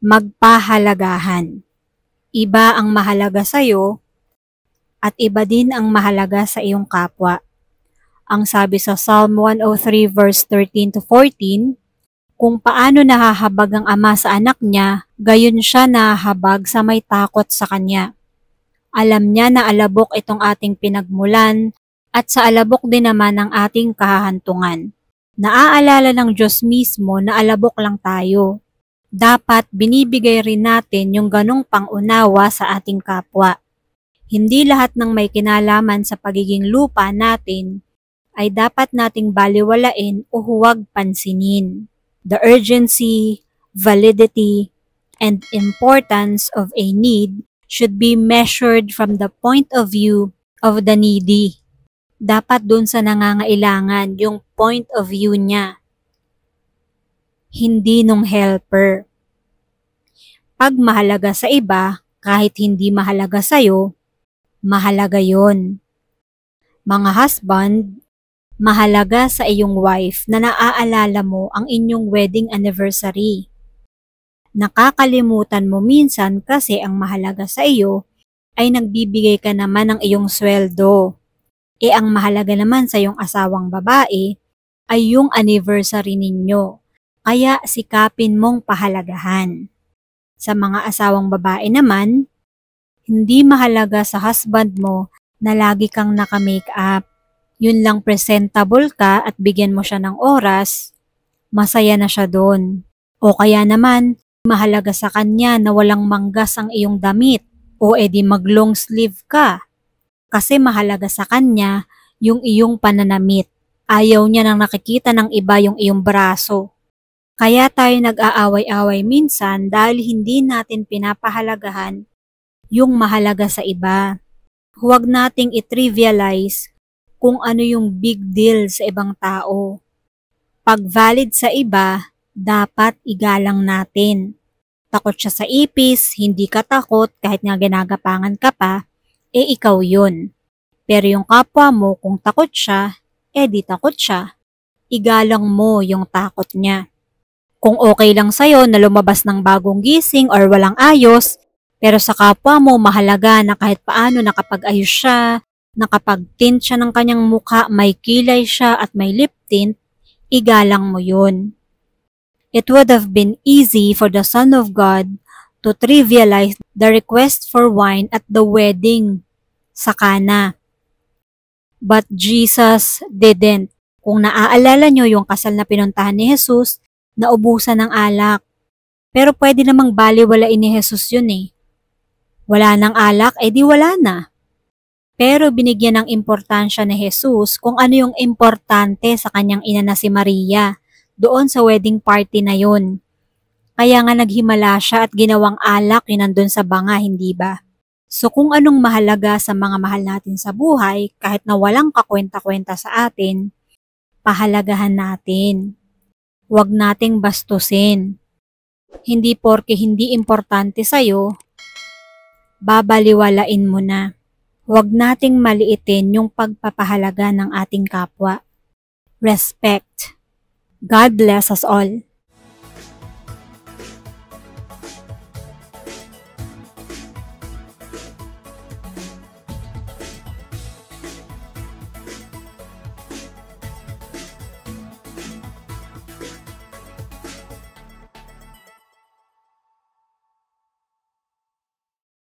magpahalagahan. Iba ang mahalaga sa'yo at iba din ang mahalaga sa iyong kapwa. Ang sabi sa Psalm 103 verse 13 to 14, kung paano nahahabag ang ama sa anak niya, gayon siya nahahabag sa may takot sa kanya. Alam niya na alabok itong ating pinagmulan at sa alabok din naman ang ating kahahantungan. Naaalala ng Diyos mismo na alabok lang tayo. Dapat binibigay rin natin yung ganong pangunawa sa ating kapwa. Hindi lahat ng may kinalaman sa pagiging lupa natin ay dapat nating baliwalain o huwag pansinin. The urgency, validity, and importance of a need should be measured from the point of view of the needy. Dapat dun sa nangangailangan yung point of view niya, hindi nung helper. Pag mahalaga sa iba, kahit hindi mahalaga sa'yo, mahalaga yon. Mga husband, mahalaga sa iyong wife na naaalala mo ang inyong wedding anniversary. Nakakalimutan mo minsan kasi ang mahalaga sa iyo ay nagbibigay ka naman ng iyong sweldo. Ang mahalaga naman sa iyong asawang babae ay yung anniversary ninyo. Kaya sikapin mong pahalagahan. Sa mga asawang babae naman, hindi mahalaga sa husband mo na lagi kang naka-makeup. Yun lang presentable ka at bigyan mo siya ng oras, masaya na siya doon. O kaya naman, mahalaga sa kanya na walang manggas ang iyong damit o edi mag-long sleeve ka. Kasi mahalaga sa kanya yung iyong pananamit. Ayaw niya nang nakikita ng iba yung iyong braso. Kaya tayo nag-aaway-away minsan dahil hindi natin pinapahalagahan yung mahalaga sa iba. Huwag nating i-trivialize kung ano yung big deal sa ibang tao. Pag valid sa iba, dapat igalang natin. Takot siya sa ipis, hindi ka takot kahit nga ginagapangan ka pa, ikaw yun. Pero yung kapwa mo, kung takot siya, di takot siya. Igalang mo yung takot niya. Kung okay lang sa'yo na lumabas ng bagong gising or walang ayos, pero sa kapwa mo mahalaga na kahit paano nakapag-ayos siya, nakapag-tint siya ng kanyang mukha, may kilay siya at may lip tint, igalang mo yun. It would have been easy for the Son of God to trivialize the request for wine at the wedding sa Cana. But Jesus didn't. Kung naaalala nyo yung kasal na pinuntahan ni Jesus, naubusan ng alak. Pero pwede namang baliwalain ni Jesus yun eh. Wala ng alak, di wala na. Pero binigyan ng importansya ni Jesus kung ano yung importante sa kanyang ina na si Maria doon sa wedding party na yun. Kaya nga naghimala siya at ginawang alak yun nandun sa banga, hindi ba? So kung anong mahalaga sa mga mahal natin sa buhay, kahit na walang kakwenta-kwenta sa atin, pahalagahan natin. Huwag nating bastusin. Hindi porke hindi importante sa'yo, babaliwalain mo na. Huwag nating maliitin yung pagpapahalaga ng ating kapwa. Respect. God bless us all.